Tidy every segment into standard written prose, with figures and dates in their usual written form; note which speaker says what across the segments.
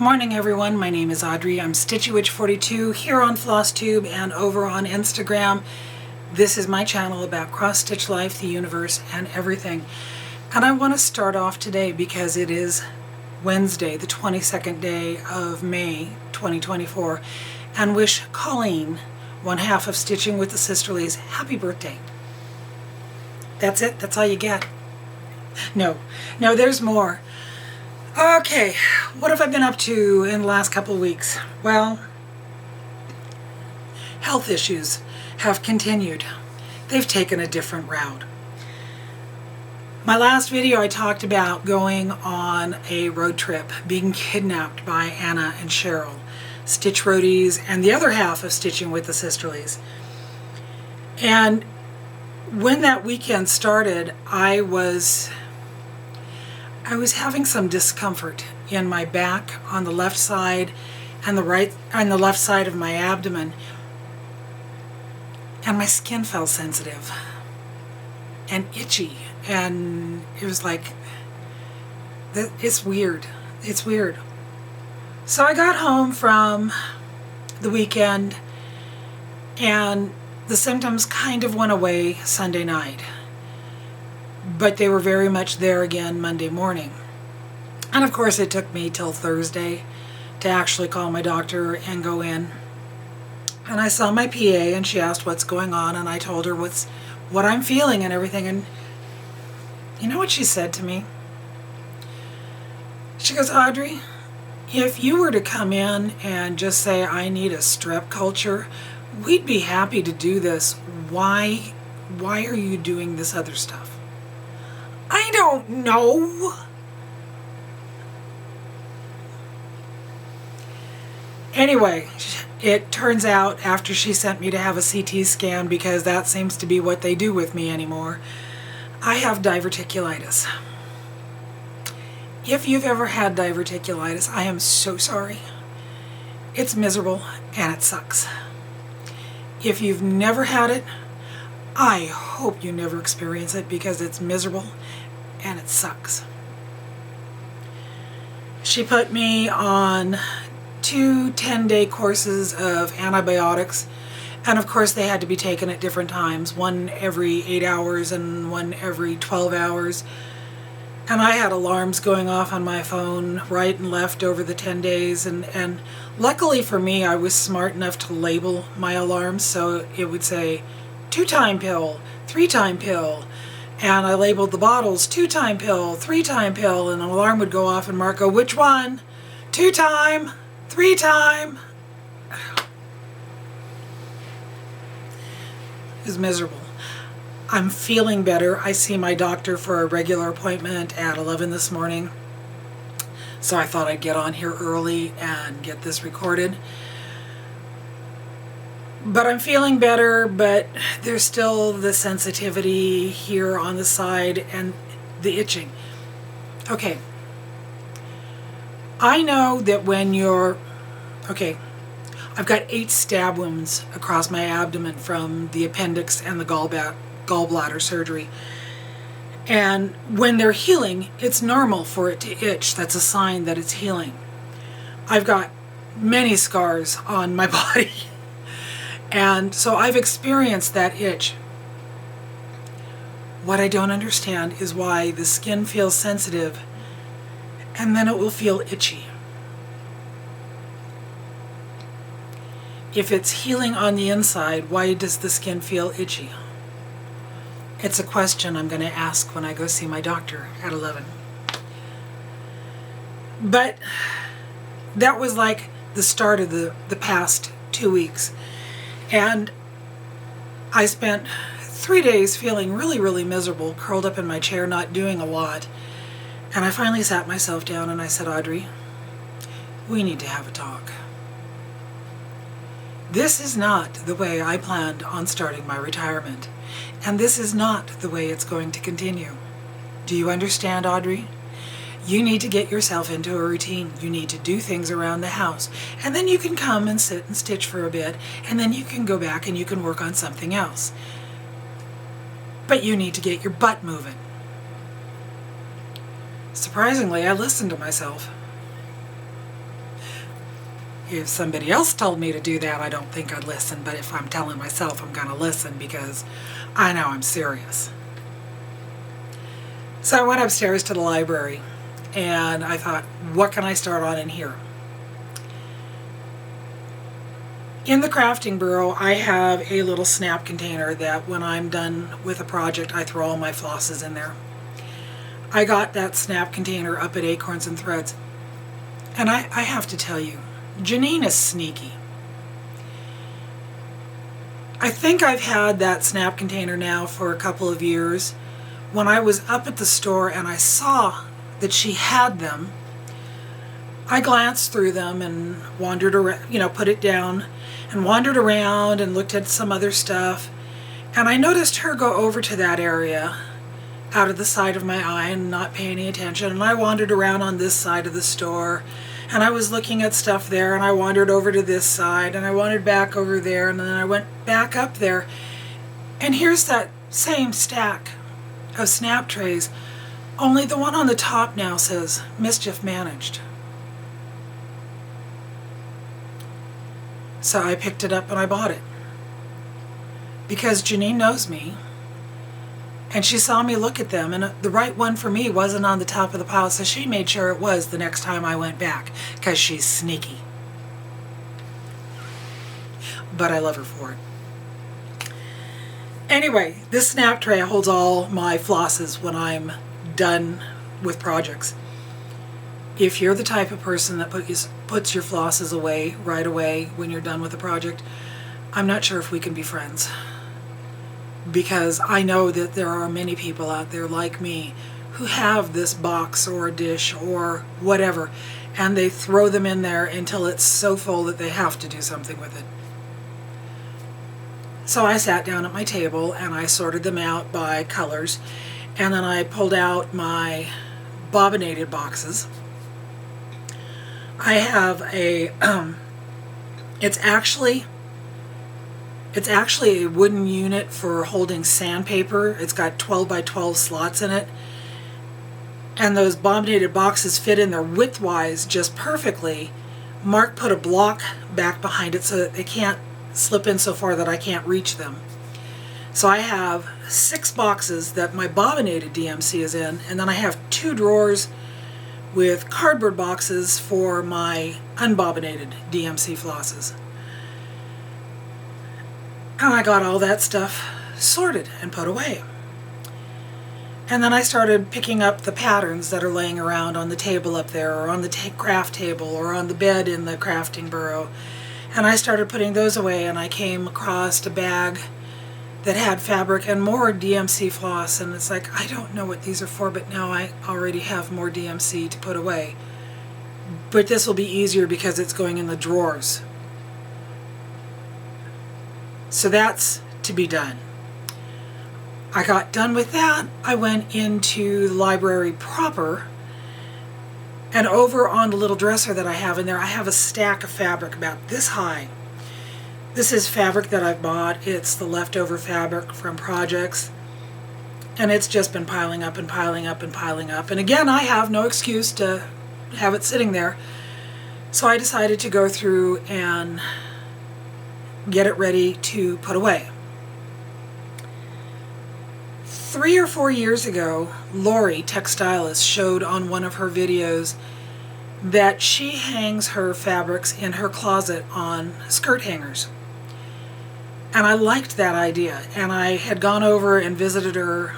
Speaker 1: Morning everyone, my name is Audrey. I'm stitchywitch42 here on FlossTube and over on Instagram. This is my channel about cross-stitch life, the universe, and everything. And I want to start off today because it is Wednesday, the 22nd day of May 2024, and wish Colleen, one half of Stitching with the Sisterlies, happy birthday. That's it? That's all you get? No, there's more. Okay, what have I been up to in the last couple of weeks? Well, health issues have continued. They've taken a different route. My last video I talked about going on a road trip, being kidnapped by Anna and Cheryl, Stitch Roadies, and the other half of Stitching with the Sisterlies. And when that weekend started, I was having some discomfort in my back on the left side and the left side of my abdomen, and my skin felt sensitive and itchy, and it was like, it's weird. So I got home from the weekend and the symptoms kind of went away Sunday night, but they were very much there again Monday morning. And of course it took me till Thursday to actually call my doctor and go in. And I saw my PA and she asked what's going on, and I told her what I'm feeling and everything. And you know what she said to me? She goes, Audrey, if you were to come in and just say I need a strep culture, we'd be happy to do this. Why are you doing this other stuff? I don't know. Anyway, it turns out after she sent me to have a CT scan, because that seems to be what they do with me anymore, I have diverticulitis. If you've ever had diverticulitis, I am so sorry. It's miserable and it sucks. If you've never had it, I hope you never experience it, because it's miserable and it sucks. She put me on 2 10-day courses of antibiotics, and of course they had to be taken at different times, one every 8 hours and one every 12 hours. And I had alarms going off on my phone right and left over the 10 days, and luckily for me I was smart enough to label my alarms, so it would say 2-time pill, 3-time pill, and I labeled the bottles 2-time pill, 3-time pill, and an alarm would go off and mark, go, which one? 2-time, 3-time. It was miserable. I'm feeling better. I see my doctor for a regular appointment at 11 this morning, so I thought I'd get on here early and get this recorded. But I'm feeling better, but there's still the sensitivity here on the side and the itching. Okay. I know that when you're... Okay, I've got 8 stab wounds across my abdomen from the appendix and the gallbladder surgery. And when they're healing, it's normal for it to itch. That's a sign that it's healing. I've got many scars on my body. And so I've experienced that itch. What I don't understand is why the skin feels sensitive and then it will feel itchy. If it's healing on the inside, why does the skin feel itchy? It's a question I'm going to ask when I go see my doctor at 11. But that was like the start of the past 2 weeks. And I spent 3 days feeling really miserable, curled up in my chair, not doing a lot. And I finally sat myself down and I said, Audrey, we need to have a talk. This is not the way I planned on starting my retirement. And this is not the way it's going to continue. Do you understand, Audrey? You need to get yourself into a routine. You need to do things around the house. And then you can come and sit and stitch for a bit, and then you can go back and you can work on something else. But you need to get your butt moving. Surprisingly, I listened to myself. If somebody else told me to do that, I don't think I'd listen, but if I'm telling myself, I'm going to listen because I know I'm serious. So I went upstairs to the library and I thought, what can I start on in here? In the crafting bureau, I have a little snap container that when I'm done with a project, I throw all my flosses in there. I got that snap container up at Acorns and Threads. And I have to tell you, Janine is sneaky. I think I've had that snap container now for a couple of years. When I was up at the store and I saw that she had them, I glanced through them and wandered around, put it down and wandered around and looked at some other stuff. And I noticed her go over to that area out of the side of my eye and not pay any attention. And I wandered around on this side of the store and I was looking at stuff there, and I wandered over to this side and I wandered back over there, and then I went back up there. And here's that same stack of snap trays, only the one on the top now says Mischief Managed. So I picked it up and I bought it because Janine knows me and she saw me look at them, and the right one for me wasn't on the top of the pile, so she made sure it was the next time I went back because she's sneaky. But I love her for it. Anyway, this snap tray holds all my flosses when I'm done with projects. If you're the type of person that puts your flosses away right away when you're done with a project, I'm not sure if we can be friends. Because I know that there are many people out there like me who have this box or a dish or whatever, and they throw them in there until it's so full that they have to do something with it. So I sat down at my table and I sorted them out by colors, and then I pulled out my bobbinated boxes. I have a, it's actually a wooden unit for holding sandpaper. It's got 12 by 12 slots in it. And those bobbinated boxes fit in there widthwise just perfectly. Mark put a block back behind it so that they can't slip in so far that I can't reach them. So I have 6 boxes that my bobbinated DMC is in, and then I have 2 drawers with cardboard boxes for my unbobbinated DMC flosses. And I got all that stuff sorted and put away. And then I started picking up the patterns that are laying around on the table up there, or on the craft table, or on the bed in the crafting bureau. And I started putting those away, and I came across a bag that had fabric and more DMC floss, and it's like, I don't know what these are for, but now I already have more DMC to put away. But this will be easier because it's going in the drawers. So that's to be done. I got done with that. I went into the library proper, and over on the little dresser that I have in there, I have a stack of fabric about this high. This is fabric that I've bought. It's the leftover fabric from projects, and it's just been piling up and piling up and piling up. And again, I have no excuse to have it sitting there. So I decided to go through and get it ready to put away. 3 or 4 years ago, Lori, Texstylust, showed on one of her videos that she hangs her fabrics in her closet on skirt hangers. And I liked that idea, and I had gone over and visited her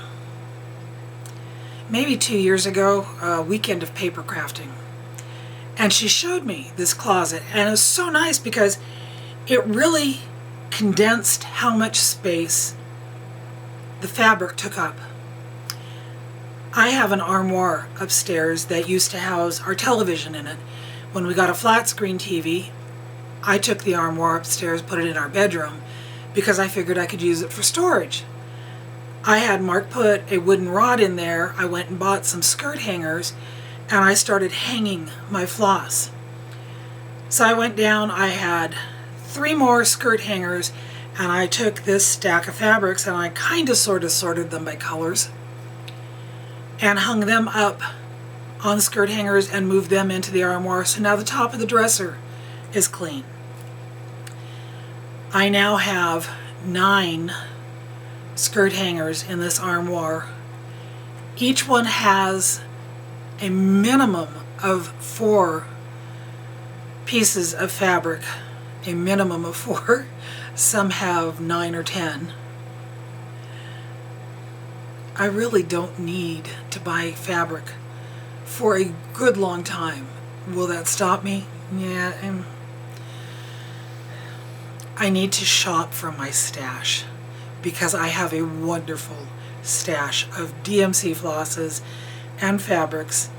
Speaker 1: maybe 2 years ago, a weekend of paper crafting. And she showed me this closet, and it was so nice because it really condensed how much space the fabric took up. I have an armoire upstairs that used to house our television in it. When we got a flat screen TV, I took the armoire upstairs, put it in our bedroom, because I figured I could use it for storage. I had Mark put a wooden rod in there. I went and bought some skirt hangers, and I started hanging my floss. So I went down, I had 3 more skirt hangers, and I took this stack of fabrics and I kind of sort of sorted them by colors and hung them up on the skirt hangers and moved them into the armoire. So now the top of the dresser is clean. I now have 9 skirt hangers in this armoire. Each one has a minimum of 4 pieces of fabric, a minimum of 4. Some have 9 or 10. I really don't need to buy fabric for a good long time. Will that stop me? Yeah. I need to shop from my stash because I have a wonderful stash of DMC flosses and fabrics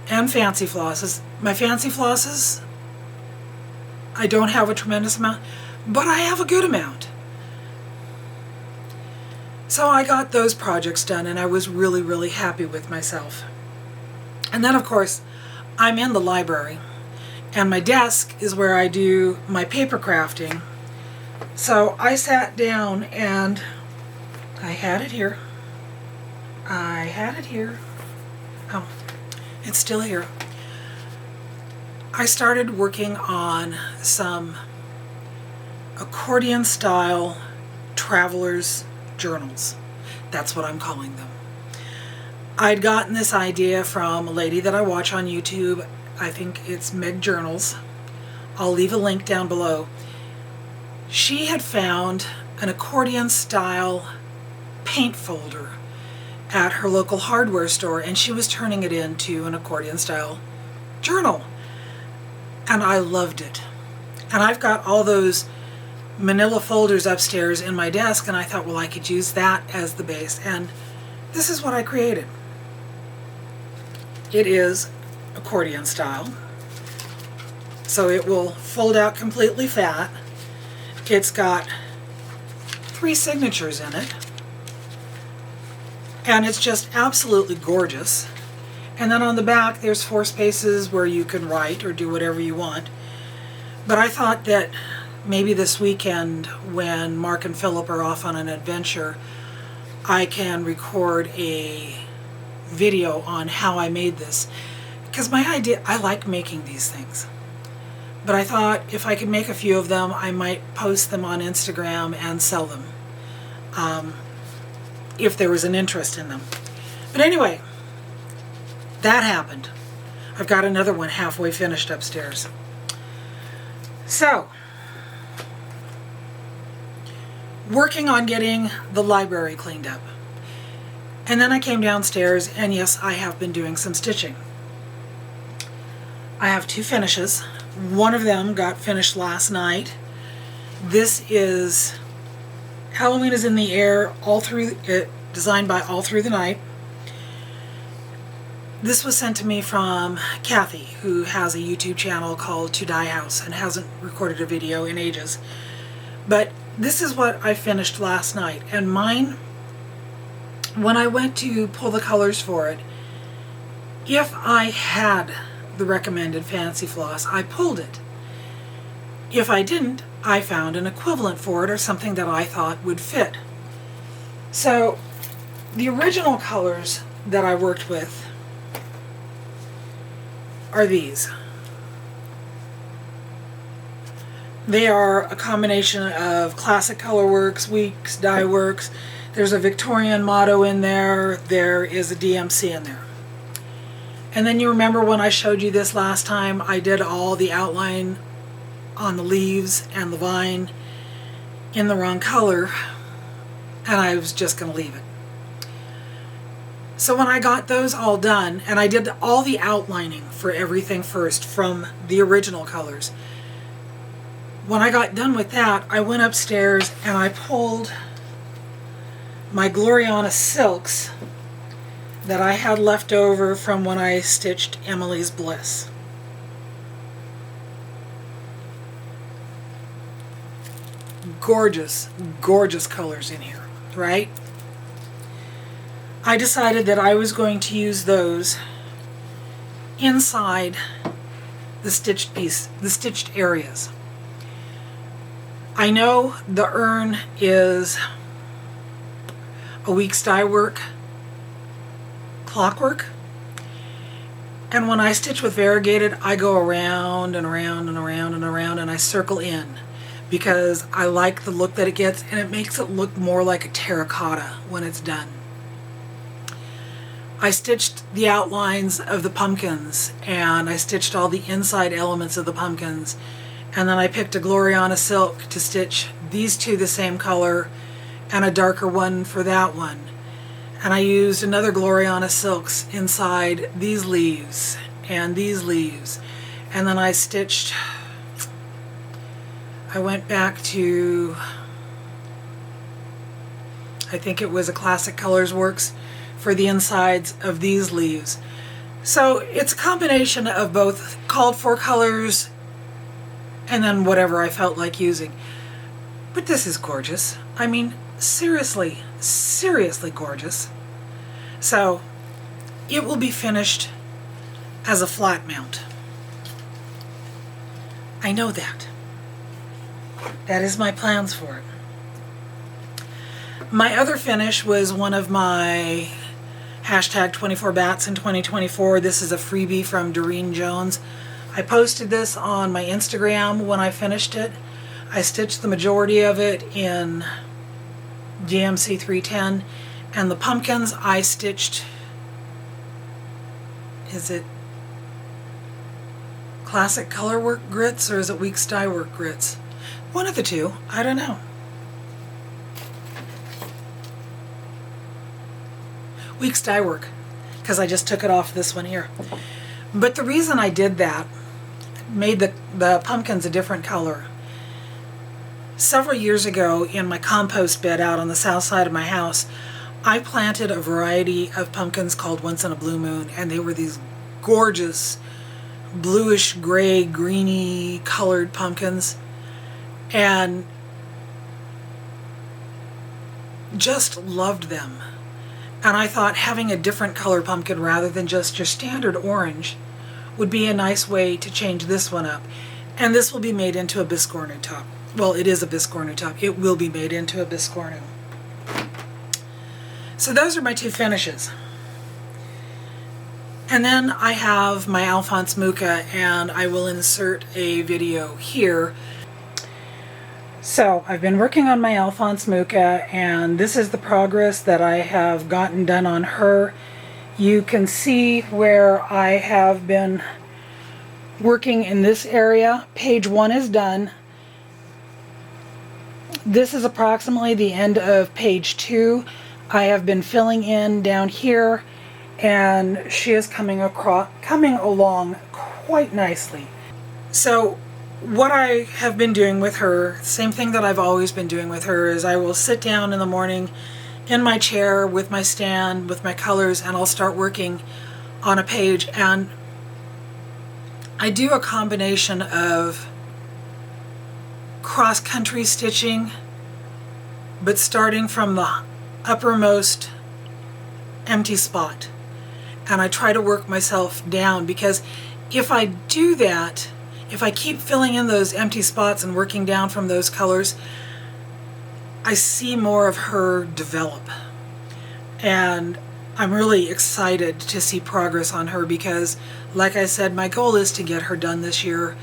Speaker 1: and fancy flosses. My fancy flosses, I don't have a tremendous amount, but I have a good amount. So I got those projects done and I was really, really happy with myself. And then of course, I'm in the library and my desk is where I do my paper crafting. So I sat down and I had it here. Oh, it's still here. I started working on some accordion style traveler's journals. That's what I'm calling them. I'd gotten this idea from a lady that I watch on YouTube. I think it's Meg Journals. I'll leave a link down below. She had found an accordion style paint folder at her local hardware store and she was turning it into an accordion style journal. And I loved it. And I've got all those manila folders upstairs in my desk and I thought, well, I could use that as the base. And this is what I created. It is accordion style. So it will fold out completely flat. It's got 3 signatures in it. And it's just absolutely gorgeous. And then on the back there's 4 spaces where you can write or do whatever you want. But I thought that maybe this weekend when Mark and Philip are off on an adventure, I can record a video on how I made this. Because my idea, I like making these things. But I thought if I could make a few of them, I might post them on Instagram and sell them. If there was an interest in them. But anyway, that happened. I've got another one halfway finished upstairs. So, working on getting the library cleaned up. And then I came downstairs and yes, I have been doing some stitching. I have 2 finishes. One of them got finished last night. This is Halloween is in the Air, designed by All Through the Night. This was sent to me from Kathy, who has a YouTube channel called To Die House and hasn't recorded a video in ages. But this is what I finished last night. And mine, when I went to pull the colors for it, if I had the recommended fancy floss, I pulled it. If I didn't, I found an equivalent for it or something that I thought would fit. So the original colors that I worked with are these. They are a combination of classic colorworks, Weeks, dye works. There's a Victorian motto in there. There is a DMC in there. And then you remember when I showed you this last time, I did all the outline on the leaves and the vine in the wrong color, and I was just going to leave it. So when I got those all done, and I did all the outlining for everything first from the original colors, when I got done with that, I went upstairs and I pulled my Gloriana silks that I had left over from when I stitched Emily's Bliss. Gorgeous, gorgeous colors in here, right? I decided that I was going to use those inside the stitched piece, the stitched areas. I know the urn is a Weeks dye work, clockwork, And when I stitch with variegated, I go around and around and around and around, and I circle in because I like the look that it gets, and it makes it look more like a terracotta when it's done. I stitched the outlines of the pumpkins, and I stitched all the inside elements of the pumpkins, and then I picked a Gloriana silk to stitch these two the same color and a darker one for that one. And I used another Gloriana silks inside these leaves and these leaves. And then I stitched, I went back to, I think it was a Classic Colors Works for the insides of these leaves. So it's a combination of both called for colors and then whatever I felt like using. But this is gorgeous. I mean, seriously, seriously gorgeous. So it will be finished as a flat mount. I know that. That is my plans for it. My other finish was one of my hashtag 24 bats in 2024. This is a freebie from Durene Jones. I posted this on my Instagram when I finished it. I stitched the majority of it in GMC 310, and the pumpkins I stitched, is it Classic Color Work grits or is it Weeks Dye Work grits? One of the two, I don't know. Weeks Dye Work, because I just took it off this one here. But the reason I did that, made the pumpkins a different color. Several years ago in my compost bed out on the south side of my house, I planted a variety of pumpkins called Once in a Blue Moon, and they were these gorgeous bluish gray greeny colored pumpkins, and just loved them. And I thought having a different color pumpkin rather than just your standard orange would be a nice way to change this one up. And this will be made into a biscornu top. Well, it is a biscornu top. It will be made into a biscornu. So those are my two finishes. And then I have my Alphonse Mucha, and I will insert a video here. So I've been working on my Alphonse Mucha, and this is the progress that I have gotten done on her. You can see where I have been working in this area. Page 1 is done. This is approximately the end of page 2. I have been filling in down here, and she is coming along quite nicely. So what I have been doing with her, same thing that I've always been doing with her, is I will sit down in the morning in my chair with my stand, with my colors, and I'll start working on a page. And I do a combination of cross-country stitching, but starting from the uppermost empty spot. And I try to work myself down, because if I do that, if I keep filling in those empty spots and working down from those colors, I see more of her develop. And I'm really excited to see progress on her, because, like I said, my goal is to get her done this year.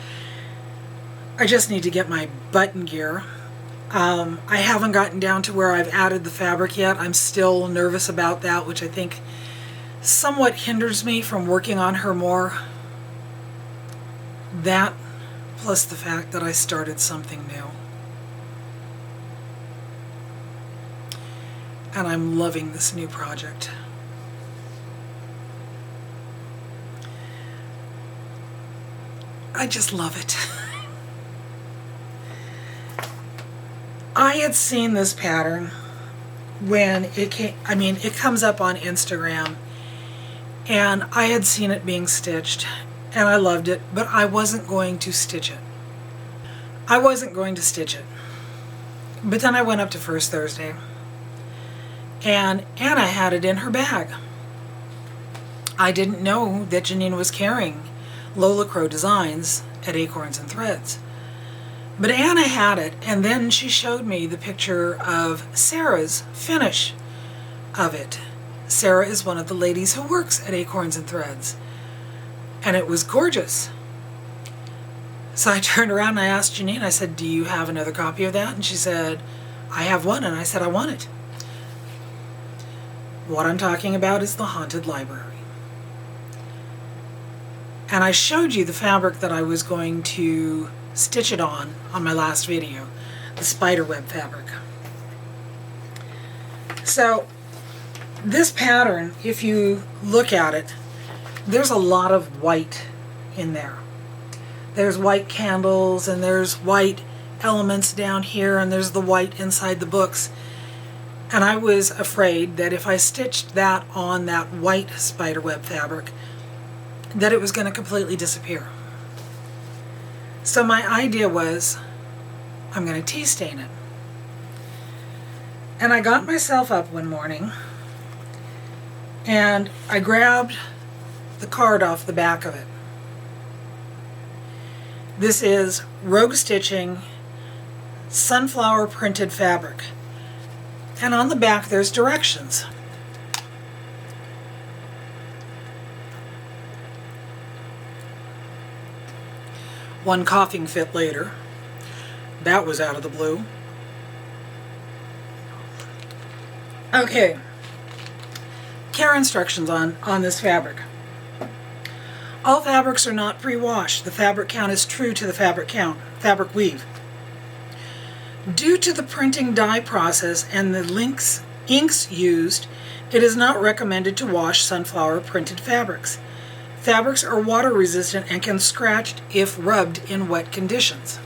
Speaker 1: I just need to get my button gear. I haven't gotten down to where I've added the fabric yet. I'm still nervous about that, which I think somewhat hinders me from working on her more. That, plus the fact that I started something new. And I'm loving this new project. I just love it. I had seen this pattern when it came, it comes up on Instagram, and I had seen it being stitched, and I loved it, but I wasn't going to stitch it. I wasn't going to stitch it. But then I went up to First Thursday, and Anna had it in her bag. I didn't know that Janine was carrying Lola Crow designs at Acorns and Threads. But Anna had it, and then she showed me the picture of Sarah's finish of it. Sarah is one of the ladies who works at Acorns and Threads. and it was gorgeous. So I turned around and I asked Janine, I said, do you have another copy of that? And she said, I have one. And I said, I want it. What I'm talking about is the Haunted Library. And I showed you the fabric that I was going to stitch it on my last video, the spiderweb fabric. So this pattern, if you look at it, there's a lot of white in there. There's white candles and there's white elements down here and there's the white inside the books. And I was afraid that if I stitched that on that white spiderweb fabric, that it was going to completely disappear. So my idea was, I'm going to tea stain it. And I got myself up one morning and I grabbed the card off the back of it. This is Rogue Stitching sunflower printed fabric. And on the back there's directions. One coughing fit later. That was out of the blue. Okay. Care instructions on this fabric. All fabrics are not pre-washed. The fabric count is true to the fabric weave. Due to the printing dye process and the inks used, it is not recommended to wash sunflower printed fabrics. Fabrics are water resistant and can scratch if rubbed in wet conditions.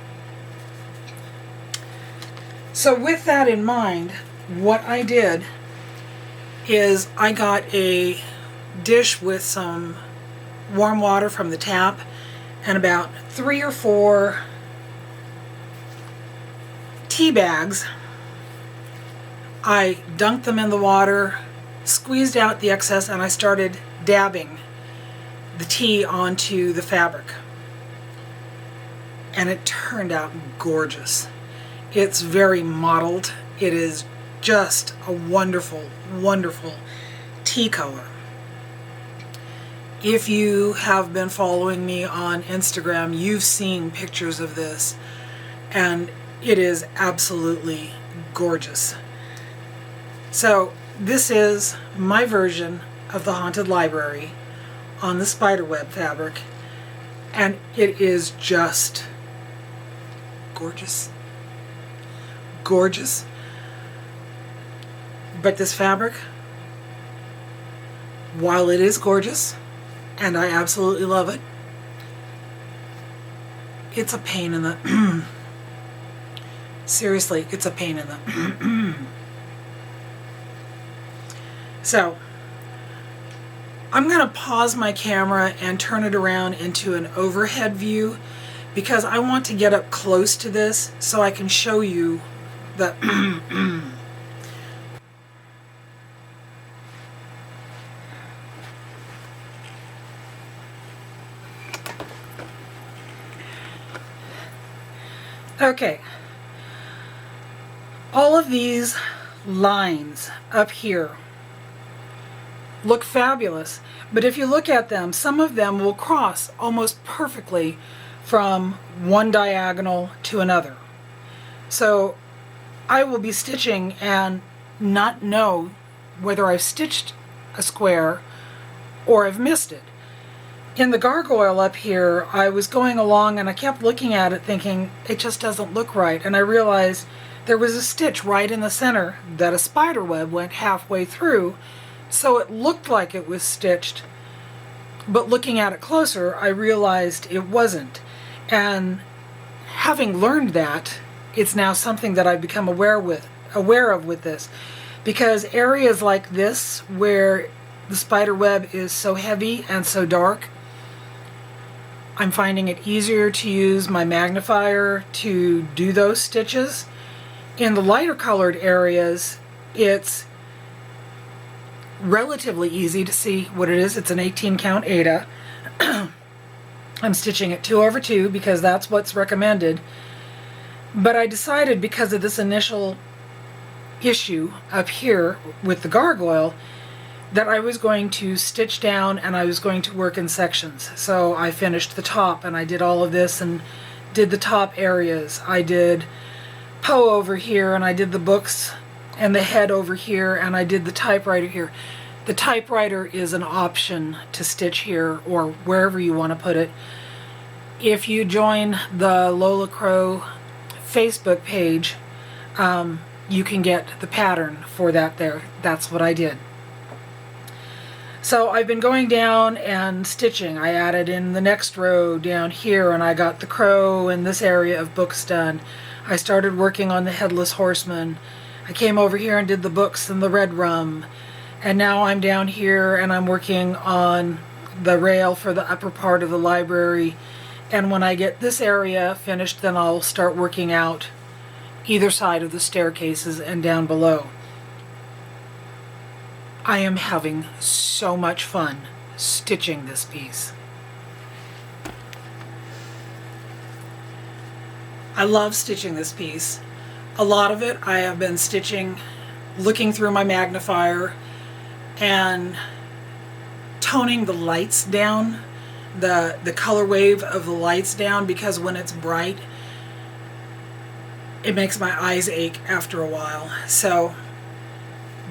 Speaker 1: So with that in mind, what I did is I got a dish with some warm water from the tap and about 3 or 4 tea bags. I dunked them in the water, squeezed out the excess, and I started dabbing the tea onto the fabric. And it turned out gorgeous. It's very mottled. It is just a wonderful, wonderful tea color. If you have been following me on Instagram, you've seen pictures of this, and it is absolutely gorgeous. So this is my version of the Haunted Library on the spiderweb fabric, and it is just gorgeous. Gorgeous. But this fabric, while it is gorgeous, and I absolutely love it, it's a pain in the seriously, it's a pain in the So I'm going to pause my camera and turn it around into an overhead view because I want to get up close to this so I can show you the Okay, all of these lines up here look fabulous, but if you look at them, some of them will cross almost perfectly from one diagonal to another. So I will be stitching and not know whether I've stitched a square or I've missed it. In the gargoyle up here, I was going along and I kept looking at it thinking, it just doesn't look right. And I realized there was a stitch right in the center that a spider web went halfway through, so it looked like it was stitched. But looking at it closer, I realized it wasn't. And having learned that, it's now something that I've become aware of with this. Because areas like this, where the spider web is so heavy and so dark, I'm finding it easier to use my magnifier to do those stitches. In the lighter colored areas, it's relatively easy to see what it is. It's an 18 count Aida. I'm stitching it 2/2 because that's what's recommended. But I decided, because of this initial issue up here with the gargoyle, that I was going to stitch down and I was going to work in sections. So I finished the top and I did all of this and did the top areas. I did Poe over here and I did the books and the head over here and I did the typewriter here. The typewriter is an option to stitch here or wherever you want to put it. If you join the Lola Crow Facebook page, you can get the pattern for that there. That's what I did. So I've been going down and stitching. I added in the next row down here and I got the crow and this area of books done. I started working on the Headless Horseman. I came over here and did the books and the red rum. And now I'm down here and I'm working on the rail for the upper part of the library. And when I get this area finished, then I'll start working out either side of the staircases and down below. I am having so much fun stitching this piece. I love stitching this piece. A lot of it I have been stitching, looking through my magnifier and toning the lights down, the color wave of the lights down, because when it's bright it makes my eyes ache after a while. So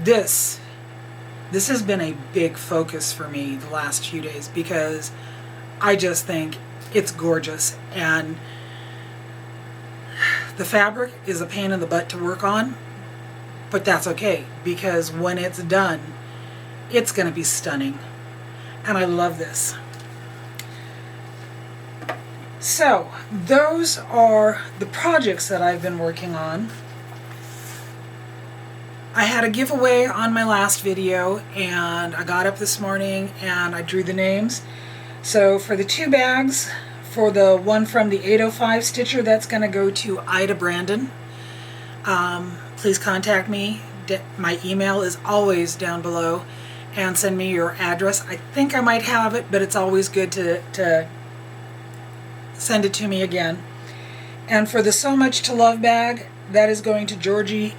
Speaker 1: this has been a big focus for me the last few days because I just think it's gorgeous, and the fabric is a pain in the butt to work on, but that's okay because when it's done, it's going to be stunning, and I love this. So those are the projects that I've been working on. I had a giveaway on my last video and I got up this morning and I drew the names. So for the 2 bags, for the one from the 805 Stitcher, that's going to go to Ida Brandon. Please contact me. My email is always down below, and send me your address. I think I might have it, but it's always good to send it to me again. And for the So Much to Love bag, that is going to Georgie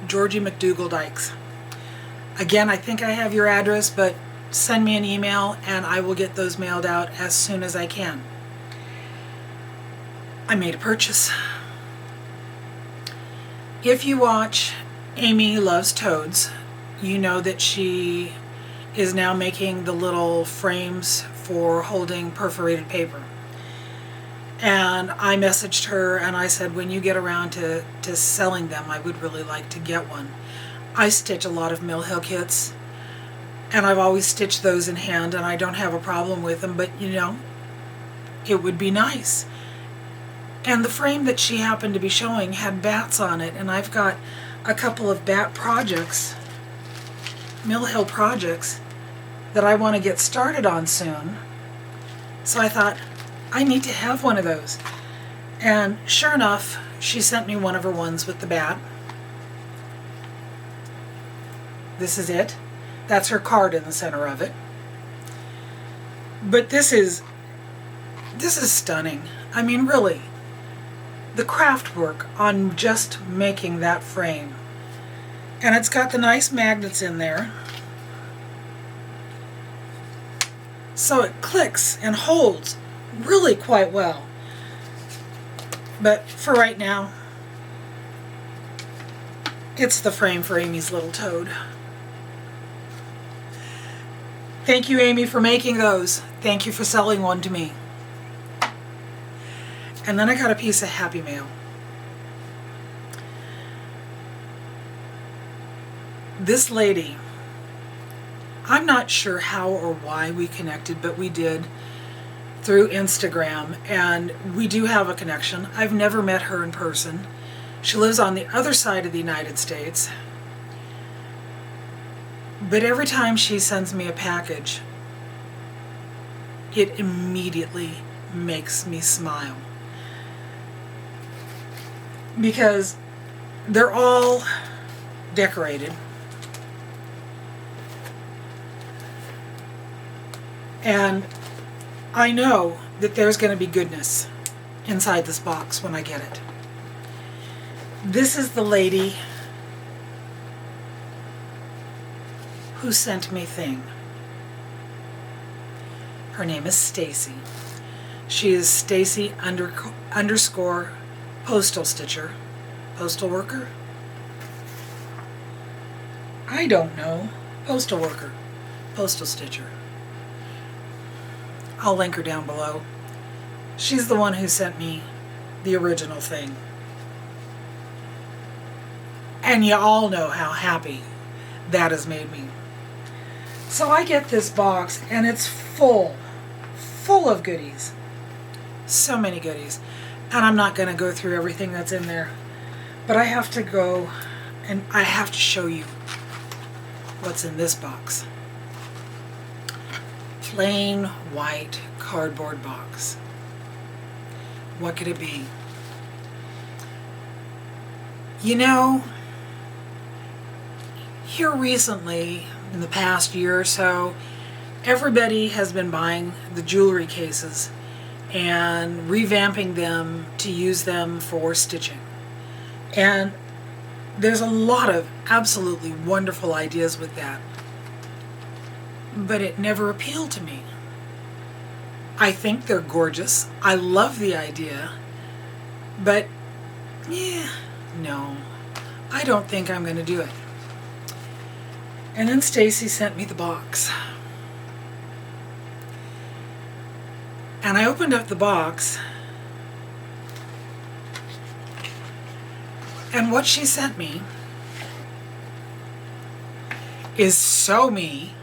Speaker 1: McDougle-Dykes. Again, I think I have your address, but send me an email and I will get those mailed out as soon as I can. I made a purchase. If you watch Amy Loves Toads, you know that she is now making the little frames for holding perforated paper. And I messaged her and I said, when you get around to selling them, I would really like to get one. I stitch a lot of Mill Hill kits, and I've always stitched those in hand, and I don't have a problem with them, but you know, it would be nice. And the frame that she happened to be showing had bats on it, and I've got a couple of bat projects, Mill Hill projects, that I want to get started on soon. So I thought, I need to have one of those. And sure enough, she sent me one of her ones with the bat. This is it. That's her card in the center of it. But this is stunning. I mean, really, the craft work on just making that frame. And it's got the nice magnets in there, so it clicks and holds really quite well. But for right now, it's the frame for Amy's little toad. Thank you, Amy, for making those. Thank you for selling one to me. And then I got a piece of Happy Mail. This lady, I'm not sure how or why we connected, but we did through Instagram, and we do have a connection. I've never met her in person. She lives on the other side of the United States. But every time she sends me a package, it immediately makes me smile. Because they're all decorated. And I know that there's going to be goodness inside this box when I get it. This is the lady who sent me thing. Her name is Stacy. She is Stacy underscore postal stitcher. Postal worker? I don't know. Postal worker. Postal stitcher. I'll link her down below. She's the one who sent me the original thing. And you all know how happy that has made me. So I get this box and it's full of goodies. So many goodies. And I'm not going to go through everything that's in there. But I have to go and I have to show you what's in this box. Plain white cardboard box. What could it be? You know, here recently, in the past year or so, everybody has been buying the jewelry cases and revamping them to use them for stitching. And there's a lot of absolutely wonderful ideas with that. But it never appealed to me. I think they're gorgeous. I love the idea. But, yeah, no. I don't think I'm going to do it. And then Stacy sent me the box. And I opened up the box. And what she sent me is so me.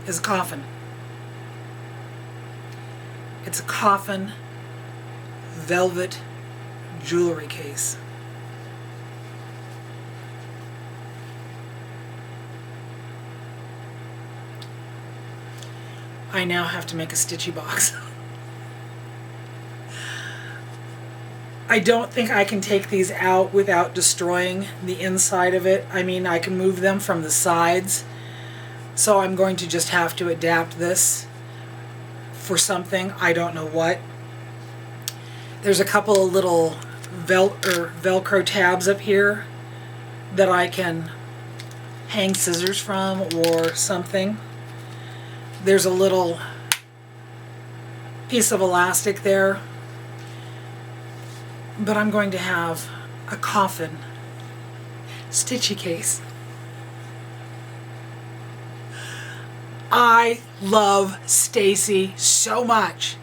Speaker 1: Is a coffin. It's a coffin velvet jewelry case. I now have to make a stitchy box. I don't think I can take these out without destroying the inside of it. I mean, I can move them from the sides. So I'm going to just have to adapt this for something. I don't know what. There's a couple of little Velcro tabs up here that I can hang scissors from or something. There's a little piece of elastic there. But I'm going to have a coffin stitchy case. I love Stacy so much.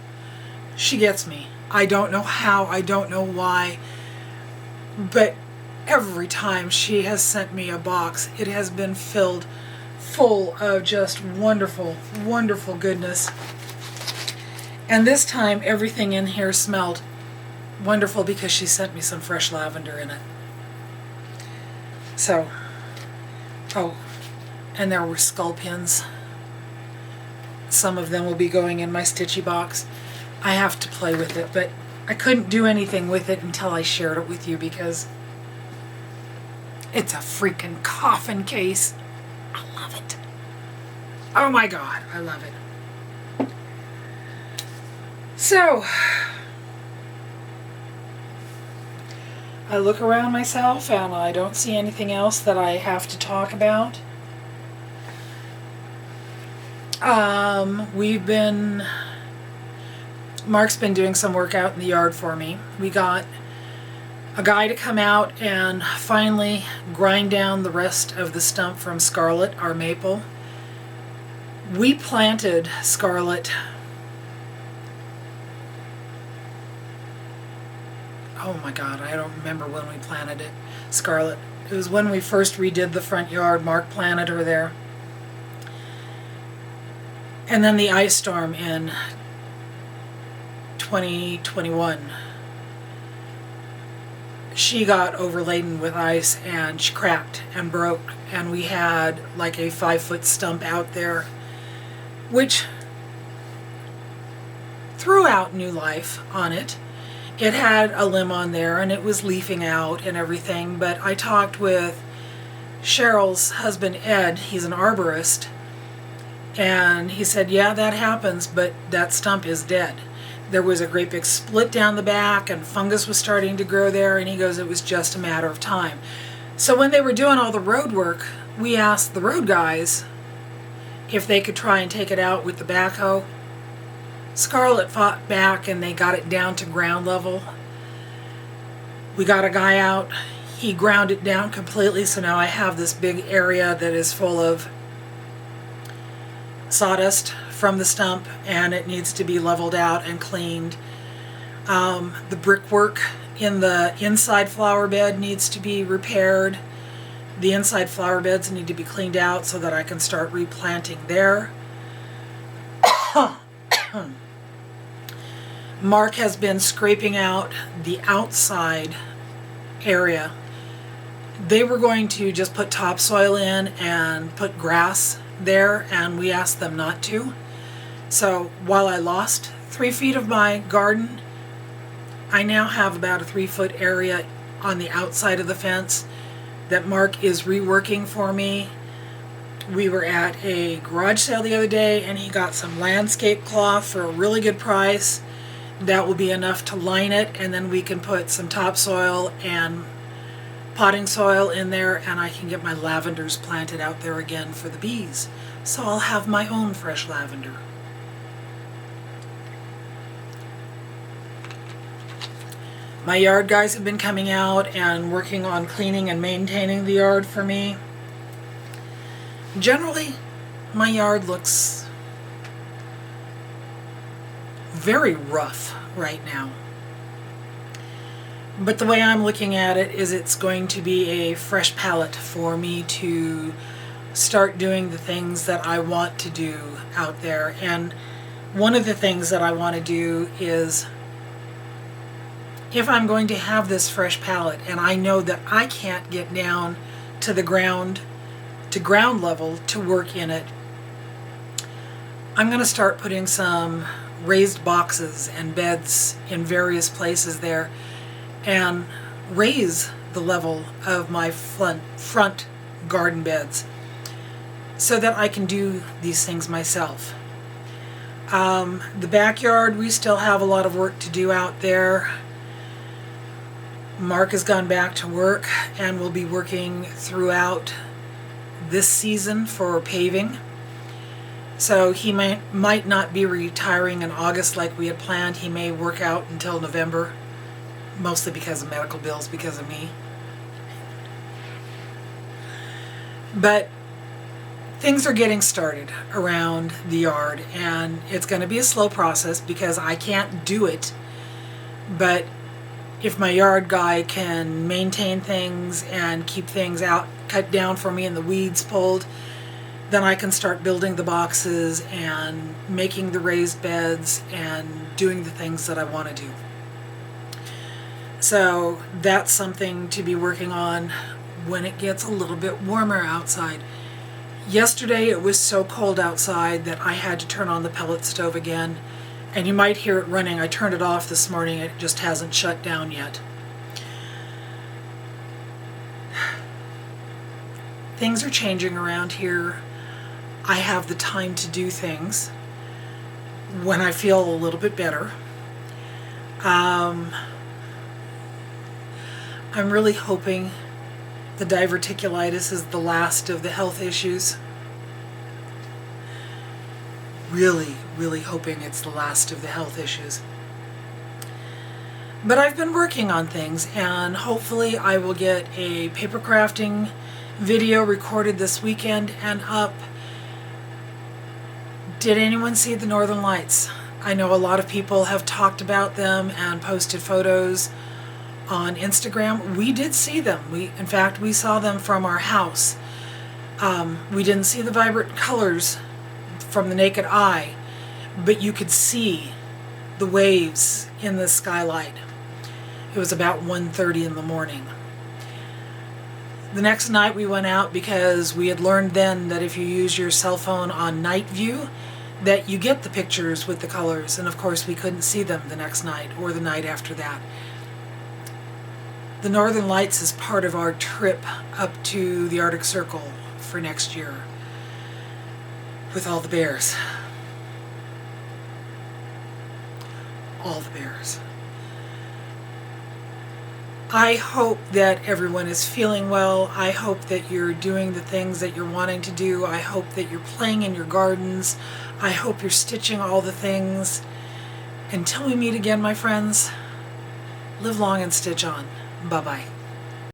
Speaker 1: She gets me. I don't know how, I don't know why, but every time she has sent me a box, it has been filled full of just wonderful, wonderful goodness. And this time everything in here smelled wonderful because she sent me some fresh lavender in it. So, oh, and there were skull pins. Some of them will be going in my stitchy box. I have to play with it, but I couldn't do anything with it until I shared it with you because it's a freaking coffin case. I love it. Oh my God, I love it. So, I look around myself and I don't see anything else that I have to talk about. Mark's been doing some work out in the yard for me. We got a guy to come out and finally grind down the rest of the stump from Scarlet, our maple. We planted Scarlet, oh my God, I don't remember when we planted it. Scarlet. It was when we first redid the front yard. Mark planted her there. And then the ice storm in 2021. She got overladen with ice and she cracked and broke, and we had like a 5-foot stump out there, which threw out new life on it. It had a limb on there and it was leafing out and everything, but I talked with Cheryl's husband Ed, he's an arborist, and he said, yeah, that happens, but that stump is dead. There was a great big split down the back and fungus was starting to grow there, and he goes, it was just a matter of time. So when they were doing all the road work, we asked the road guys if they could try and take it out with the backhoe. Scarlett fought back and they got it down to ground level. We got a guy out. He ground it down completely, so now I have this big area that is full of sawdust from the stump, and it needs to be leveled out and cleaned. The brickwork in the inside flower bed needs to be repaired. The inside flower beds need to be cleaned out so that I can start replanting there. Mark has been scraping out the outside area. They were going to just put topsoil in and put grass there, and we asked them not to. So while I lost 3 feet of my garden, I now have about a 3-foot area on the outside of the fence that Mark is reworking for me. We were at a garage sale the other day and he got some landscape cloth for a really good price. That will be enough to line it, and then we can put some topsoil and potting soil in there, and I can get my lavenders planted out there again for the bees. So I'll have my own fresh lavender. My yard guys have been coming out and working on cleaning and maintaining the yard for me. Generally, my yard looks very rough right now. But the way I'm looking at it is it's going to be a fresh palette for me to start doing the things that I want to do out there. And one of the things that I want to do is, if I'm going to have this fresh palette and I know that I can't get down to the ground, to ground level to work in it, I'm going to start putting some raised boxes and beds in various places there and raise the level of my front garden beds so that I can do these things myself. The backyard, we still have a lot of work to do out there. Mark has gone back to work and will be working throughout this season for paving. So he might not be retiring in August like we had planned. He may work out until November, mostly because of medical bills, because of me. But things are getting started around the yard, and it's going to be a slow process because I can't do it. But if my yard guy can maintain things and keep things out, cut down for me and the weeds pulled, then I can start building the boxes and making the raised beds and doing the things that I want to do. So that's something to be working on when it gets a little bit warmer outside. Yesterday it was so cold outside that I had to turn on the pellet stove again, and you might hear it running. I turned it off this morning, it just hasn't shut down yet. Things are changing around here. I have the time to do things when I feel a little bit better. I'm really hoping the diverticulitis is the last of the health issues. Really, really hoping it's the last of the health issues. But I've been working on things, and hopefully I will get a paper crafting video recorded this weekend and up. Did anyone see the Northern Lights? I know a lot of people have talked about them and posted photos on Instagram. We did see them. In fact, we saw them from our house. We didn't see the vibrant colors from the naked eye, but you could see the waves in the skylight. It was about 1:30 in the morning. The next night we went out because we had learned then that if you use your cell phone on night view, that you get the pictures with the colors, and of course we couldn't see them the next night or the night after that. The Northern Lights is part of our trip up to the Arctic Circle for next year with all the bears. All the bears. I hope that everyone is feeling well. I hope that you're doing the things that you're wanting to do. I hope that you're playing in your gardens. I hope you're stitching all the things. Until we meet again, my friends, live long and stitch on. Bye-bye.